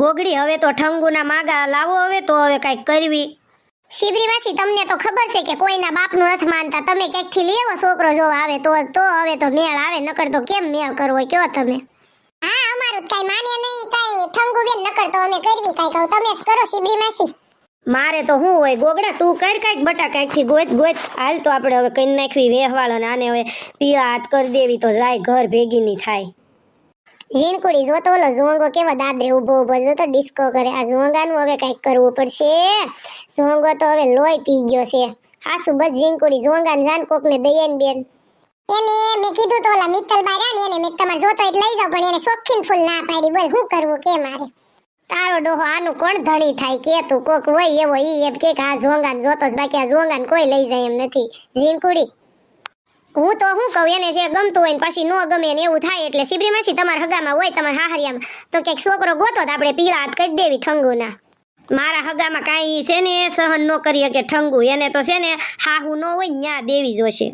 ગોગડી હવે તો ઠંગુના માગા લાવો, હવે તો હવે કાંઈક કરવી. શિબરી માસી તમને તો ખબર છે કે કોઈના બાપનું નથી માનતા. તમે ક્યાંકથી લેવો છોકરો જોવા આવે તો હવે તો મેળ આવે, નકર તો કેમ મેળ કરવો કયો તમે? હા અમારું કઈ માને નહીં, કઈ ઠંગુ બેન નકર તો અમે કરવી કઈ કહું તમે જ કરો શિબરી માસી. મારે તો શું હોય ગોગડા, તું કર કાંઈક બટા, કાંઈકથી ગોત હાલ તો આપણે હવે કઈ નાખવી વેહવાળો ને આને હવે પીળા હાથ કરી દેવી તો જાય ઘર ભેગી ની થાય. ઝીણકુડી જોતો ઓલો ઝોંગો કેવો દાદરે ઊભો જોતો ડિસ્કો કરે. આ ઝોંગાનું હવે કઈક કરવું પડશે. ઝોંગો તો હવે લોહી પી ગયો છે. હાસુ બસ ઝીણકુડી ઝોંગાને જાન કોકને દઈએ ને બેન. એને મેં કીધું તો ઓલા મિત્તલ બારા ને એને મેં તમારે જોતો એટલે લઈ જાવ, પણ એને શોખીન ફૂલ ના પાડી. બોલ શું કરવું કે મારે? તારો ડોહો આનું કોણ ધણી થાય કે તું કોક હોય એવો ઈ એમ કે આ ઝોંગાને જોતો જ, બાકી આ ઝોંગાને કોઈ લઈ જાય એમ નથી. ઝીણકુડી હું તો શું કહું, એને જે ગમતું હોય ને પછી નો ગમે ને એવું થાય એટલે શિબરી માસી તમારા હગામાં હોય, તમારા હાહરિયામાં તો ક્યાંક છોકરો ગોતો તો આપણે પીળા હાથ કરી દેવી ઠંગુના. મારા હગામાં કાંઈ છે ને સહન ન કરી શકે ઠંગુ, એને તો છે ને હાહુ ન હોય ન્યા દેવી જોશે.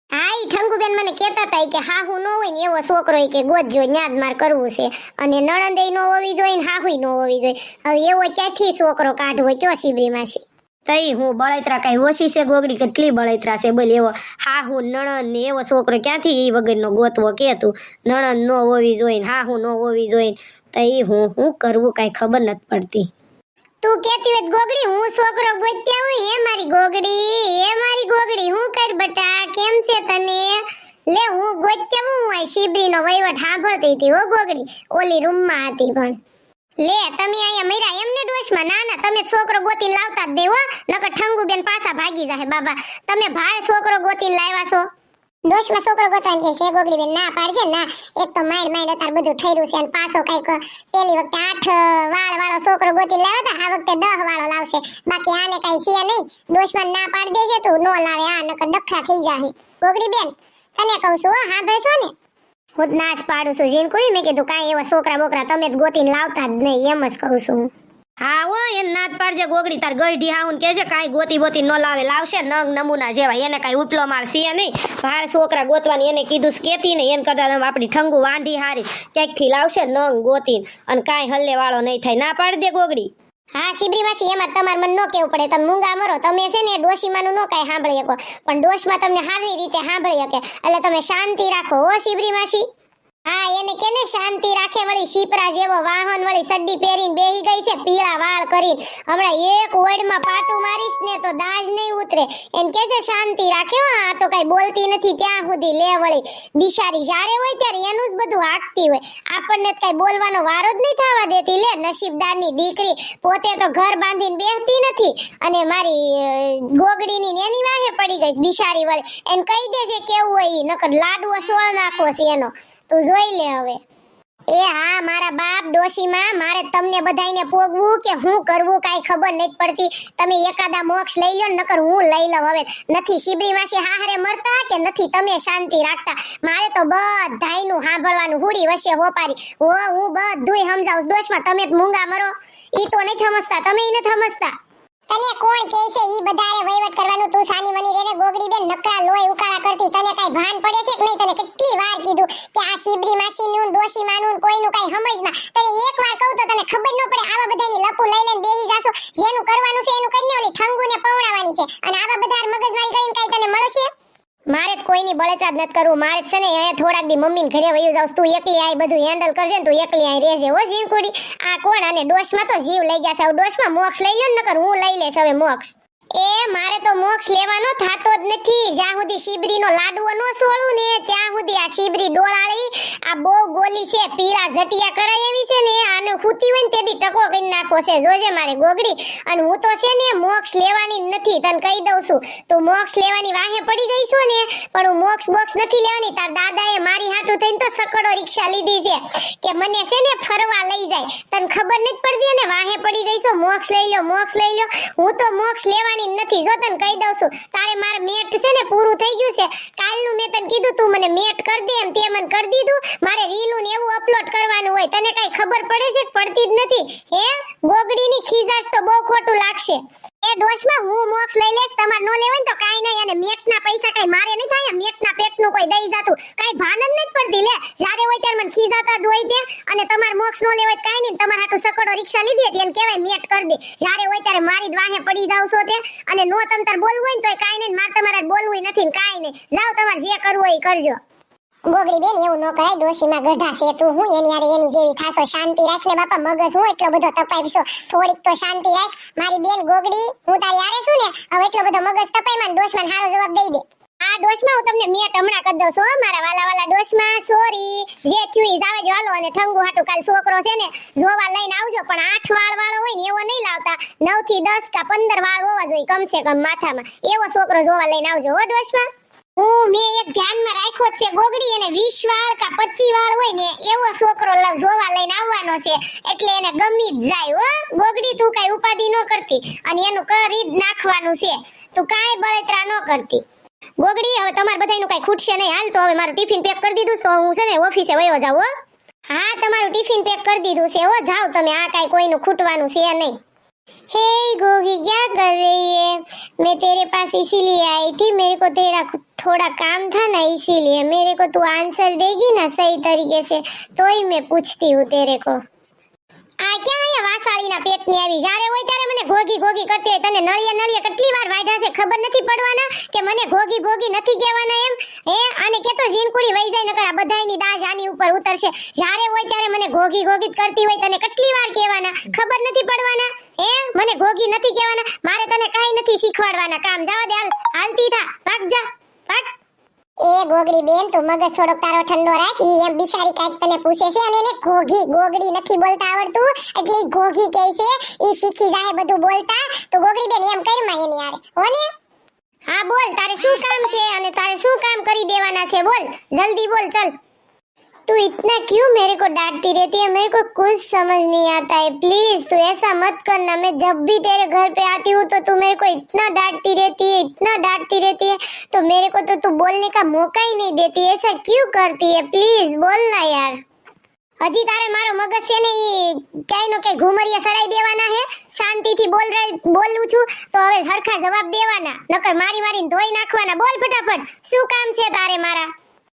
હા ઈ ઠંગુ બેન મને કહેતા હતા કે હાહુ ન હોય ને એવો છોકરો કે ગોતજો, ન્યા જ માર કરવું છે. અને નણંદેય ન હોવી જોઈએ ને હાહુય ન હોવી જોઈએ. હવે એવો ક્યાંથી છોકરો કાઢવો કયો શિબરી માસી? તઈ હું બળૈત્રા કાંઈ ઓછી છે ગોગડી, કેટલી બળૈત્રા છે બોલ. એવો હાહુ નણંદ ને એવો છોકરો ક્યાંથી એ વગરનો ગોતવો કે તું? નણંદ ન હોવી જોઈએ ને હાહુ ન હોવી જોઈએ, તઈ હું કરવું કાંઈ ખબર નથી પડતી. તું કેતી હોય ગોગડી હું છોકરો ગોત્યા હોય એ મારી ગોગડી હું કર બટા, કેમ છે તને? લે હું ગોત્યા હું હોય શિબરીનો વહીવટ સાંભળતી હતી હો ગોગડી, ઓલી રૂમમાં હતી. પણ લે તમે અહીંયા મર્યા એમને ડોશમાં? ના તમે છોકરો ગોતીને લાવતા જ દેવો, નકર ઠંગુ બેન પાછા ભાગી જાય. બાબા તમે ભાઈ છોકરો ગોતીને લાવ્યા છો? ડોશમાં છોકરો ગોતવાનું કે છે ગોગડી બેન ના પાડશે ના. એક તો માર અત્યારે બધું ઠર્યું છે અને પાછો કઈક પેલી વખતે 8 વાળો છોકરો ગોતીને લાવ્યા હતા, આ વખતે 10 વાળો લાવશે. બાકી આને કઈ છે નહીં, ડોશમાં ના પાડી દેશે તું નો લાવે આ, નકર ડખા થઈ જાય. ગોગડી બેન તને કહું છું સાંભળશો ને? હું નાશ પાડું છું ઝીણકુડી, મેં કીધું કાંઈ એવા છોકરા બોકરા તમે જ ગોતીને લાવતા જ નહીં, એમ જ કહું છું. હા હો એને નાત પાડજે ગોગડી, તાર ગઈઢી હાઉન કે છે કાંઈ ગોતી ન લાવે, લાવશે નંગ નમૂના જેવા. એને કાંઈ ઉપલો માલ છે નહીં, ભાર છોકરા ગોતવાની એને કીધું કેતી નહીં, એને કરતા આપણી ઠંગુ વાંઢી હારી ક્યાંકથી લાવશે નંગ ગોતીને, અને કાંઈ હલ્લે વાળો નહીં થાય. ના પાડી દે ગોગડી. હા શિબરી માસી એમાં તમારે મને ન કેવું પડે, તમે મૂંગા મરો. તમે છે ને ડોશીમાનું ન કાંઈ સાંભળી શકો, પણ ડોશમાં તમને સારી રીતે સાંભળી શકે. એટલે તમે શાંતિ રાખો હો શિબરી માસી. હા એને કેને શાંતિ રાખે, વળી શીપરા જેવો વાહન વળી સડ્ડી પહેરીને બેહી ગઈ છે પીળા વાળ કરીને. હમણાં એક ઓડમાં પાટું મારીશ ને તો દાજ નહીં ઉતરે. એને કે છે શાંતિ રાખે હો, આ તો કઈ બોલતી નથી ત્યાં સુધી. લે વળી બિચારી જ્યારે હોય ત્યારે એનું જ બધું હાંકતી હોય, આપણને કઈ બોલવાનો વારો જ નહીં થવા દેતી. લે નસીબદારની દીકરી પોતે તો ઘર બાંધીને બેસતી નથી અને મારી ગોગડીની એની વાહે પડી ગઈ બિચારી. વળી એને કહી દેજે કેવું હોય, નકર લાડવો સોળ નાખવો છે એનો, તું જોઈ લે હવે. એ હા મારા બાપ ડોશીમાં, મારે તમને બધાઈને પોગવું કે હું કરવું કાંઈ ખબર નથી પડતી. તમે એકાદા મોક્ષ લઈ લો, નકર હું લઈ લઉં. હવે નથી શિબરી માસી હાહરે મરતા કે નથી તમે શાંતિ રાખતા. મારે તો બધાયનું સાંભળવાનું હુડી વચ્ચે હોપારી હો, હું બધુંય સમજાવું ડોશમાં. તમે જ મૂંગા મરો, ઈ તો નથી સમજતા, તમે ઈ નથી સમજતા. તને કોણ કહે છે ઈ બધારે વહીવટ કરવાનું? તું સાની મની રેને ગોગડી બેન, નકરા લોહી ઉકાળા કરતી. તને કઈ ભાન પડે છે કે નહીં? તને કેટલી વાર કીધું કે આ શિબરી માસીનું ડોશી માનું કોઈનું કઈ સમજમાં. તને એક વાર કહું તો તને ખબર ન પડે? આવા બધાની લપુ લઈ લઈને બેહી જાશો, જેનું કરવાનું છે એનું કરીને ઓલી ઠંગુને પવડાવવાની છે, અને આવા બધા મગજમારી કરીને કઈ તને મળશે? મારે જ કોઈની બળતરા જ નથી કરવું. મારે છે ને અહીંયા થોડાક દી મમ્મીને ઘરે વયું જાવ, તું એકલી આઈ બધું હેન્ડલ કરજે ને, તું એકલી આઈ રહેજે હો ઝીણકુડી. આ કોણ આને ડોશમાં તો જીવ લઈ ગયા છે, ડોશમાં મોક્ષ લઈ લ્યો ને, નકર હું લઈ લેશ હવે મોક્ષ. એ મારે તો મોક્ષ લેવાનો થાતો જ નથી. જ્યાં સુધી શિબરીનો લાડવો ન સોળું ને ત્યાં સુધી આ શિબરી ડોળાળી આ બહુ ગોલી છે, પીળા ઝટિયા કરાય એવી છે ને, આને ખૂતી હોય ને તેથી ટકો કરી નાખો છે, જોજે મારે ગોગડી. અને હું તો છે ને મોક્ષ લેવાની નથી, તને કહી દઉં છું. તું મોક્ષ લેવાની વાહે પડી ગઈ છો ને, પણ હું મોક્ષ બોક્સ નથી લેવાની. તાર દાદાએ મારી હાટું થઈને તો સકડો રિક્ષા લીધી છે કે મને છે ને ફરવા લઈ જાય. તને ખબર નથી પડતી ને વાહે પડી ગઈ છો, મોક્ષ લઈ લો મોક્ષ લઈ લો. હું તો મોક્ષ લેવાની નથી, જો તને કહી દઉં છું. તારે માર મેટ છે ને પૂરું થઈ ગયું છે. કાલનું મેં તને કીધું તું મને મેટ કરી દે એમ, તે મને કરી દીધું. મારે રીલું ને એવું અપલોડ કરવાનું હોય, તને કઈ ખબર પડે છે? પડતી જ નથી. નથી હે ગોગડીની ખીજાશ તો બહુ ખોટું લાગશે એ ડોશમાં હું મોક્ષ લઈ લેશ તમાર નો લેવાય ને તો કાઈ નહીં અને મેટના પૈસા કાઈ મારે નહીં થાય મેટના પેટનું કોઈ દઈ જાતું કાઈ ભાન જ નથી પડતી લે જ્યારે હોય ત્યારે મને ખીજાતા જ હોય તે અને તમાર મોક્ષ નો લેવાય કાઈ નહીં તમાર હાટુ સકડો રિક્ષા લીધી હતી એને કહેવાય મેટ કરી દે જ્યારે હોય ત્યારે મારી જ વાહે પડી જાવ છો તે અને નો તમ તાર બોલવું હોય ને તોય કાઈ નહીં માર તમારે બોલવું નથી ને કાઈ નહીં જાવ તમારે જે કરવું હોય એ કરજો ગોગડી બેન એવું ન કરાય ડોશીમાં ગઢા છે તું હું એની યાર એની જેવી થાસો શાંતિ રાખ ને બાપા મગજ હું એટલો બધો તપાઈશો થોડીક તો શાંતિ રાખ મારી બેન ગોગડી હું તારી યારે છું ને હવે એટલો બધો મગજ તપાઈમાં ડોશમાં હારો જવાબ દઈ દે આ ડોશમાં હું તમને મેટ હમણાં કરી દઉં છું મારા વાલા ડોશમાં સોરી જે થયું ઈ જાવે જ વાલો અને ઠંગુ હાટુ કાલ છોકરો છે ને જોવા લઈને આવજો પણ 8 વાળ વાળો હોય ને એવો નહીં લાવતા 9 થી 10 કા 15 વાળ હોવા જોઈએ કમસે કમ માથામાં એવો છોકરો જોવા લઈને આવજો હો ડોશમાં મેં એક ધ્યાનમાં રાખ્યો છે ગોગડી અને 20 વાળ કા 25 વાળ હોય ને એવો છોકરો જોવા લઈને આવવાનો છે એટલે એને ગમી જ જાય હો ગોગડી તું કાઈ ઉપાધિ ન કરતી અને એનું કરી જ નાખવાનું છે તું કાઈ બળતરા ન કરતી ગોગડી હવે તમાર બધાયનું કાઈ ખૂટશે નહીં હાલ તો હવે મારું ટિફિન પેક કરી દીધું તો હું છે ને ઓફિસે વયો જાવ હો હા તમારું ટિફિન પેક કરી દીધું છે હો જાવ તમે આ કાઈ કોઈનું ખૂટવાનું છે નહીં हे गोगी क्या कर रही है मैं तेरे पास इसीलिए आई थी मेरे को तेरा थोड़ा काम था ना इसीलिए मेरे को तू आंसर देगी ना सही तरीके से तो ही मैं पूछती हूँ तेरे को આ ક્યાં અહીંયા વાસાળીના પેટની આવી જ્યારે હોય ત્યારે મને ઘોગી ઘોગી કરતી હોય તને નળિયા કેટલી વાર વાઢ્યા છે ખબર નથી પડવાના કે મને ઘોગી ઘોગી નથી કહેવાના એમ હે આને કે તો જીનકુડી વઈ જાય નકર આ બધાયની દાજ આની ઉપર ઉતરશે જ્યારે હોય ત્યારે મને ઘોગી ઘોગી કરતી હોય તને કેટલી વાર કહેવાના ખબર નથી પડવાના હે મને ઘોગી નથી કહેવાના મારે તને કાઈ નથી શીખવાડવાના કામ જવા દે હાલતી થા ભાગ જા ભાગ એ ગોગડી બેન તું મગજ થોડોક તારો ઠંડો રાખ ઈ એમ બિચારી કાઈક તને પૂછે છે અને એને ગોગડી નથી બોલતા આવડતું એટલે ઈ ઘોઘી કહે છે ઈ શીખી જાય બધું બોલતા તો ગોગડી બેન એમ કરમાં એની યાર હો ને હા બોલ તારે શું કામ છે અને તારે શું કામ કરી દેવાના છે બોલ જલ્દી બોલ ચલ तू इतना क्यों मेरे को डांटती रहती है मेरे को कुछ समझ नहीं आता है प्लीज तू ऐसा मत करना मैं जब भी तेरे घर पे आती हूँ तो तू मेरे को इतना डांटती रहती है तो मेरे को तो तू बोलने का मौका ही नहीं देती ऐसा क्यों करती है प्लीज बोलना यार हजी तारे मारो मगज से ने कई नो कई घुमरिया सड़ाई देवाना है शांतिથી બોલું છું તો હવે હરખા જવાબ દેવાના નકર મારીને ધોઈ નાખવાના બોલ ફટાફટ શું કામ છે તારે મારા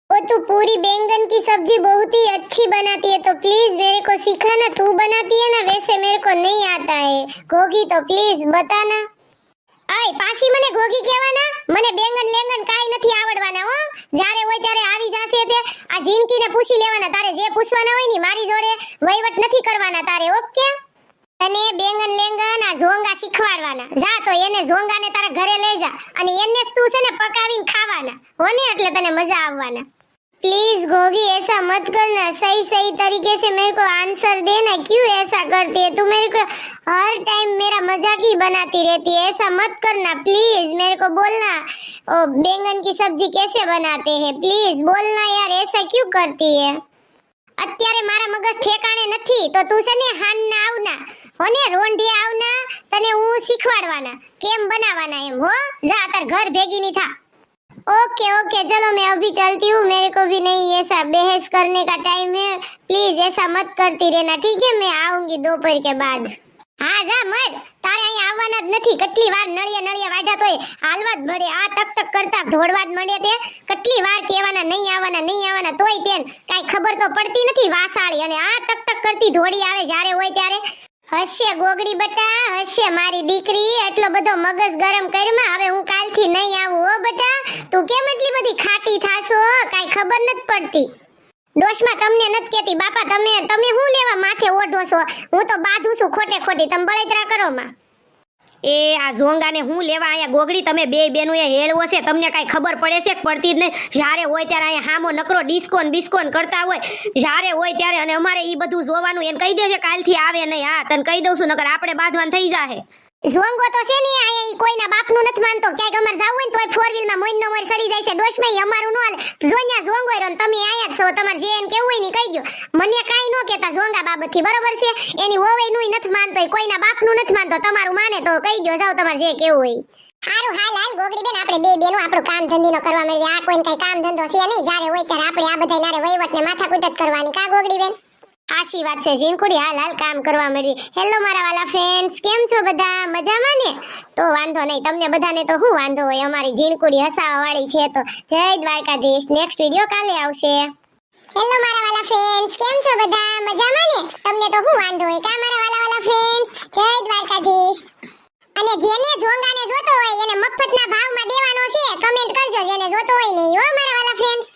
वो तू पूरी बैंगन की सब्जी बहुत ही अच्छी बनाती है तो प्लीज मेरे को सिखाना तू बनाती है ना वैसे मेरे को नहीं आता है घोगी तो प्लीज बताना आय पाછી મને ઘોઘી કહેવાના મને બેંગન કાઈ નથી આવડવાના હો જ્યારે હોય ત્યારે આવી જાશે તે આ જીનકીને પૂછી લેવાના તારે જે પૂછવાના હોય ની મારી જોડે વહીવટ નથી કરવાના તારે ઓકે તને બેંગન આ ઝોંગા શીખવાડવાના જા તો એને ઝોંગાને તારા ઘરે લઈ જા અને એને તું છે ને પકાવીને ખાવાના હો ને એટલે તને મજા આવવાના प्लीज गोगी ऐसा मत करना सही तरीके से मेरे को आंसर देना क्यों ऐसा करती है तू मेरे को हर टाइम मेरा मजाक ही बनाती रहती है ऐसा मत करना प्लीज मेरे को बोलना ओ बैंगन की सब्जी कैसे बनाते हैं प्लीज बोलना यार ऐसा क्यों करती है અત્યારે મારા મગજ ઠેકાણે નથી તો તું છે ને હાનના આવના હો ને રોંઢી આવના તને હું શીખવાડવાના કેમ બનાવવાના એમ હો જા તાર ઘર ભેગી ની થા ओके चलो मैं अभी चलती हूँ मेरे को भी नहीं ऐसा बहस करने का टाइम है प्लीज ऐसा मत करती रहना ठीक है मैं आऊंगी दोपहर के बाद हाँ जा मर तारे અહીં આવવાના જ નથી કેટલી વાર નળિયા વાઢ્યા તોય હાલવા જ મળે આ તક કરતા દોડવા જ મળે તે કેટલી વાર કહેવાના નહીં આવવાના તોય તેન કાઈ ખબર તો પડતી નથી વાસાળી અને આ તક કરતી દોડી આવે જ્યારે હોય ત્યારે હશે ગોગડી બટા હશે મારી દીકરી એટલો બધો મગજ ગરમ કરમાં હવે હું કાલથી નહીં આવું હો બટા તું કેમ એટલી બધી ખાટી થાસો કાઈ ખબર નથી પડતી ડોશમાં તમને નથી કહેતી બાપા તમે હું લેવા માથે ઓઢો છો હું તો બાધું છું ખોટી તમે બળતરા કરો માં એ આ ઝોંગાને હું લેવા અહીંયા ગોગડી તમે બે બેનોએ હેળવો છે તમને કાંઈ ખબર પડે છે પડતી જ નહીં જ્યારે હોય ત્યારે અહીંયા હામો નકરો ડિસ્કોન કરતા હોય જ્યારે હોય ત્યારે અને અમારે ઈ બધું જોવાનું એને કહી દેજે કાલથી આવે નહીં હા તને કહી દઉં છું નકર આપણે બાંધવાન થઈ જાહે ઝોંગો તો છે ને આયા ઈ કોઈના બાપનું નથી માનતો ક્યાંક અમાર જાવ હોય ને તોય ફોર વ્હીલ માં મોઈનો મોર સડી જાય છે ડોશમાં ઈ અમારું નો હાલે જોન્યા ઝોંગો રહ્યો ને તમે આયા છો તમાર જે એન કેવું હોય ને કહી દો મને કાઈ નો કહેતા ઝોંગા બાબતથી બરોબર છે એની હોવે નુંય નથી માનતો કોઈના બાપનું નથી માનતો તમારું માને તો કહી દો જાવ તમાર જે કેવું હોય હારું હાલ ગોગડી બેન આપણે બે બેનો આપણું કામ ધંધીનો કરવા મળી આ કોઈને કઈ કામ ધંધો છે નહીં જ્યારે હોય ત્યારે આપણે આ બધા નારે વહીવટ ને માથાકૂટ જ કરવાની કા ગોગડી બેન આશી વાત છે જીનકુડી, હાલ કામ કરવા મળી. હેલો મારા વાલા ફ્રેન્ડ્સ, કેમ છો બધા? મજામાં ને? તો વાંધો નહીં, તમને બધાને તો શું વાંધો હોય, અમારી જીનકુડી હસાવા વાળી છે. તો જય દ્વારકાધીશ. નેક્સ્ટ વિડિયો કાલે આવશે. હેલો મારા વાલા ફ્રેન્ડ્સ, કેમ છો બધા? મજામાં ને? તમને તો શું વાંધો હોય કા મારા વાલા ફ્રેન્ડ્સ? જય દ્વારકાધીશ. અને જેને ઝોંગાને જોતો હોય એને મફતના ભાવમાં દેવાનો છે. કમેન્ટ કરજો જેને જોતો હોય ને, હો મારા વાલા ફ્રેન્ડ્સ.